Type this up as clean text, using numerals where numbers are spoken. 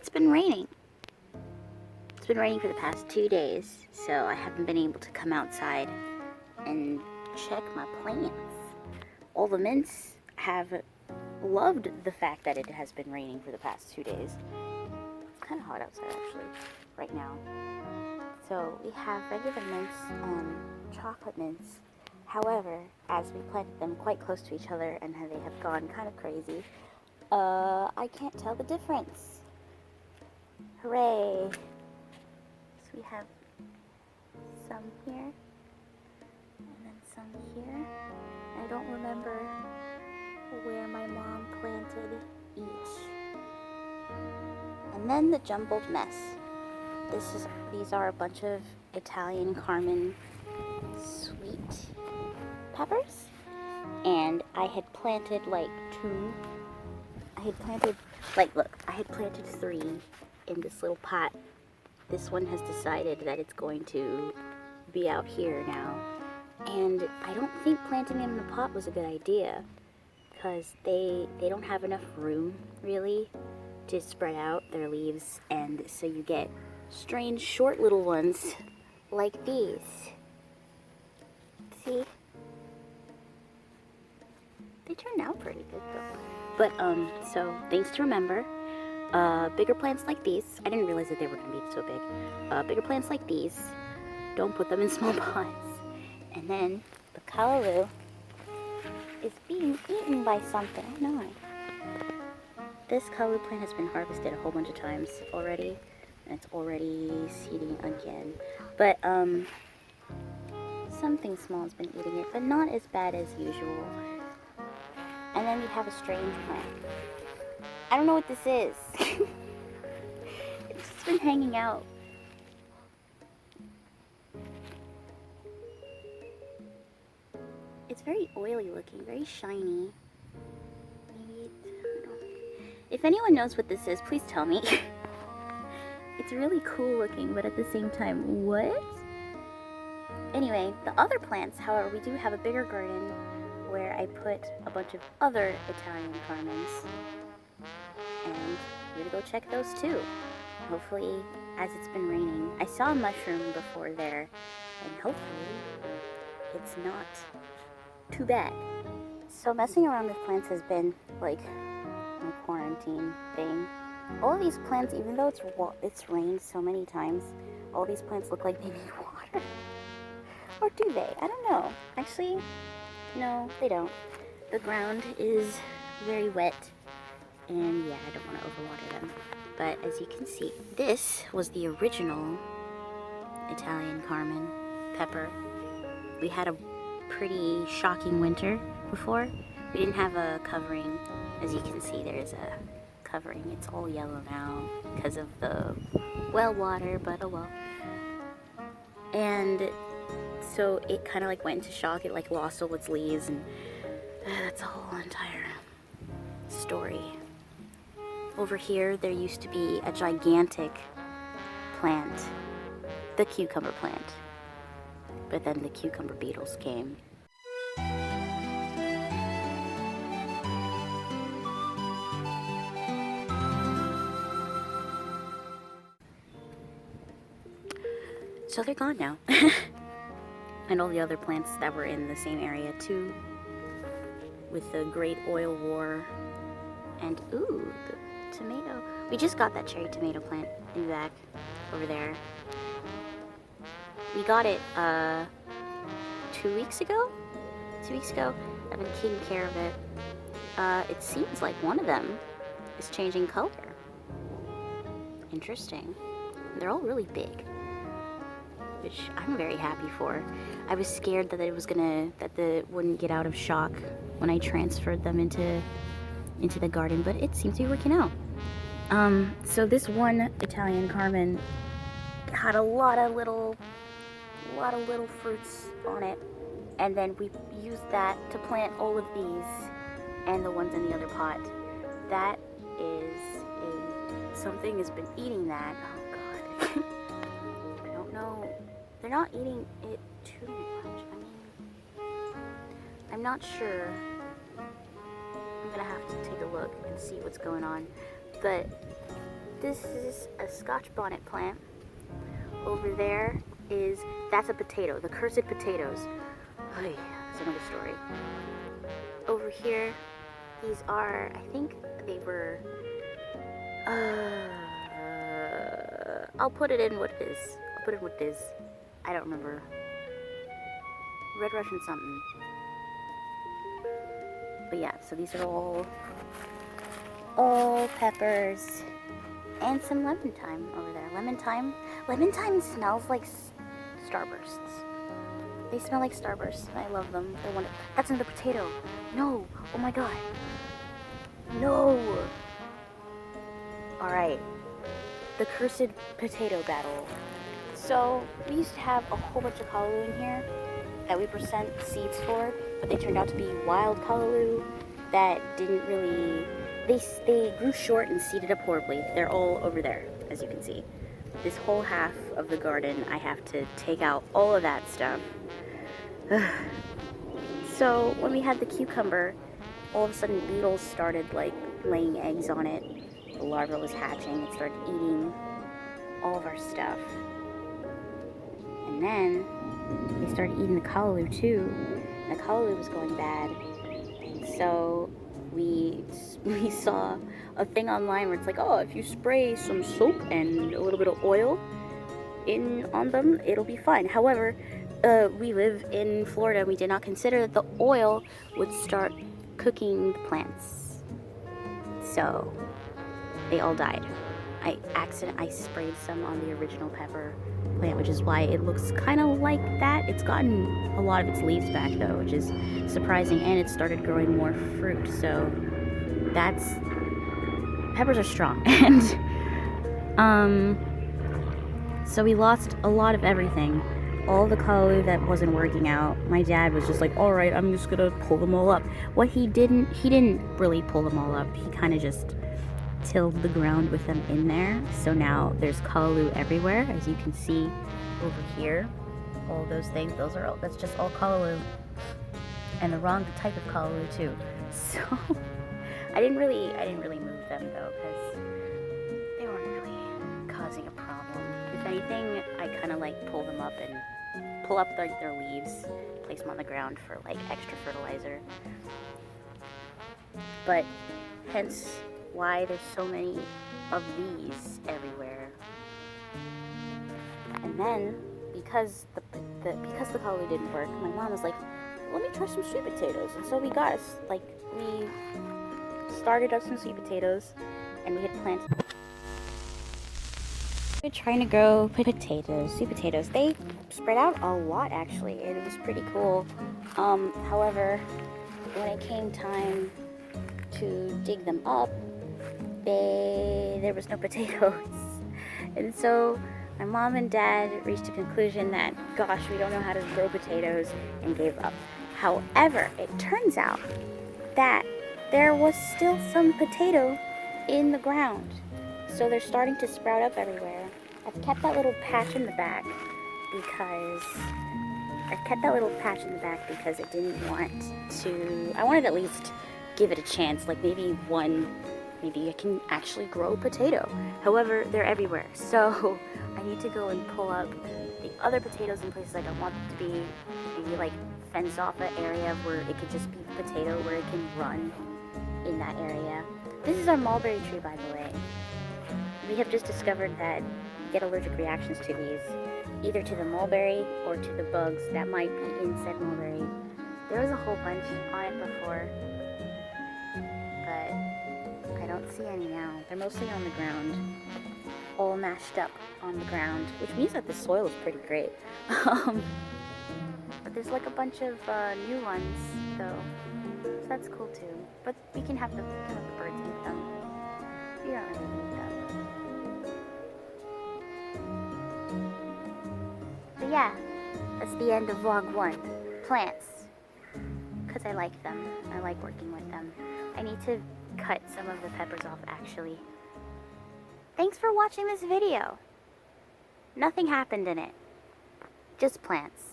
it's been raining. It's been raining for the past 2 days, so I haven't been able to come outside and check my plants. All the mints have loved the fact that it has been raining for the past 2 days. It's kind of hot outside actually, right now. So we have regular mints and chocolate mints. However, as we planted them quite close to each other and they have gone kind of crazy, I can't tell the difference. Hooray! So we have some here, and then some here. I don't remember where my mom planted each. And then the jumbled mess. These are a bunch of Italian Carmen sweet peppers, and I had planted like two. I had planted three in this little pot. This one has decided that it's going to be out here now, and I don't think planting them in the pot was a good idea because they don't have enough room really to spread out their leaves, and so you get strange short little ones like these. See? They turned out pretty good though. But so things to remember. Bigger plants like these, I didn't realize that they were gonna be so big. Bigger plants like these, don't put them in small pots. And then the callaloo is being eaten by something. Oh no. This callaloo plant has been harvested a whole bunch of times already, and it's already seeding again. But something small has been eating it, but not as bad as usual. And then we have a strange plant. I don't know what this is. It's just been hanging out. It's very oily looking, very shiny. Maybe if anyone knows what this is, please tell me. It's really cool looking, but at the same time, what? Anyway, the other plants, however, we do have a bigger garden where I put a bunch of other Italian Carmens. And we're gonna go check those too. Hopefully, as it's been raining, I saw a mushroom before there, and hopefully it's not too bad. So messing around with plants has been like my quarantine thing. All of these plants, even though it's rained so many times, all these plants look like they need water. Or do they? I don't know. Actually, no, they don't. The ground is very wet, and yeah, I don't want to overwater them. But as you can see, this was the original Italian Carmen pepper. We had a pretty shocking winter before. We didn't have a covering. As you can see, there's a covering. It's all yellow now because of the well water, but oh well. And so it kind of like went into shock. It like lost all its leaves, and that's a whole entire story. Over here, there used to be a gigantic plant, the cucumber plant. But then the cucumber beetles came. So they're gone now. And all the other plants that were in the same area too. With the Great Oil War. And ooh, the tomato. We just got that cherry tomato plant in the back over there. We got it 2 weeks ago? 2 weeks ago. I've been taking care of it. It seems like one of them is changing color. Interesting. They're all really big, which I'm very happy for. I was scared that it wouldn't get out of shock when I transferred them into the garden, but it seems to be working out. So this one Italian Carmen had a lot of little fruits on it, and then we used that to plant all of these and the ones in the other pot. That is something has been eating that. Oh god. I don't know. They're not eating it too much. I mean, I'm not sure. I'm gonna have to take a look and see what's going on. But this is a Scotch bonnet plant. Over there that's a potato, the cursed potatoes. Oy, that's another story. Over here, these are, I think they were, I'll put it in what it is. I don't remember. Red Russian something. But yeah, so these are all peppers. And some lemon thyme over there. Lemon thyme smells like Starbursts. They smell like Starbursts, and I love them. That's another potato. No, oh my god. No. Alright, the cursed potato battle. So, we used to have a whole bunch of callaloo in here that we sent seeds for, but they turned out to be wild callaloo that didn't really, they grew short and seeded up horribly. They're all over there, as you can see. This whole half of the garden, I have to take out all of that stuff. So, when we had the cucumber, all of a sudden beetles started like laying eggs on it. The larva was hatching. It started eating all of our stuff. And then they started eating the callaloo too. And the callaloo was going bad. So we saw a thing online where it's like, oh, if you spray some soap and a little bit of oil on them, it'll be fine. However, we live in Florida, and we did not consider that the oil would start cooking the plants. So they all died. I sprayed some on the original pepper plant, which is why it looks kind of like that. It's gotten a lot of its leaves back though, which is surprising, and it started growing more fruit. So peppers are strong. And so we lost a lot of everything. All the callaloo that wasn't working out, my dad was just like, all right, I'm just gonna pull them all up. What he didn't really pull them all up. He kind of just tilled the ground with them in there. So now there's callaloo everywhere, as you can see over here. All those things, that's just all callaloo, and the wrong type of callaloo too. So I didn't really move them though, because they weren't really causing a problem. If anything, I kind of like pull them up and pull up their leaves, place them on the ground for like extra fertilizer. But hence why there's so many of these everywhere. And then because the callaloo didn't work, my mom was like, let me try some sweet potatoes. And so we started up some sweet potatoes, and we had planted. We're trying to grow potatoes, sweet potatoes. They spread out a lot actually. It was pretty cool. However, when it came time to dig them up, there was no potatoes. And so my mom and dad reached a conclusion that, gosh, we don't know how to grow potatoes, and gave up. However, it turns out that there was still some potato in the ground. So they're starting to sprout up everywhere. I've kept that little patch in the back because I didn't want to, I wanted to at least give it a chance, like maybe I can actually grow a potato. However, they're everywhere. So I need to go and pull up the other potatoes in places I don't want them to be. Maybe like fence off an area where it could just be potato, where it can run in that area. This is our mulberry tree, by the way. We have just discovered that you get allergic reactions to these, either to the mulberry or to the bugs that might be inside mulberry. There was a whole bunch on it before, but I don't see any now. They're mostly on the ground, all mashed up on the ground, which means that the soil is pretty great. But there's like a bunch of new ones though, so that's cool too. But we can have the birds eat them. We don't really need them. But yeah, that's the end of vlog 1. Plants. Because I like them. I like working with them. I need to cut some of the peppers off actually. Thanks for watching this video. Nothing happened in it. Just plants.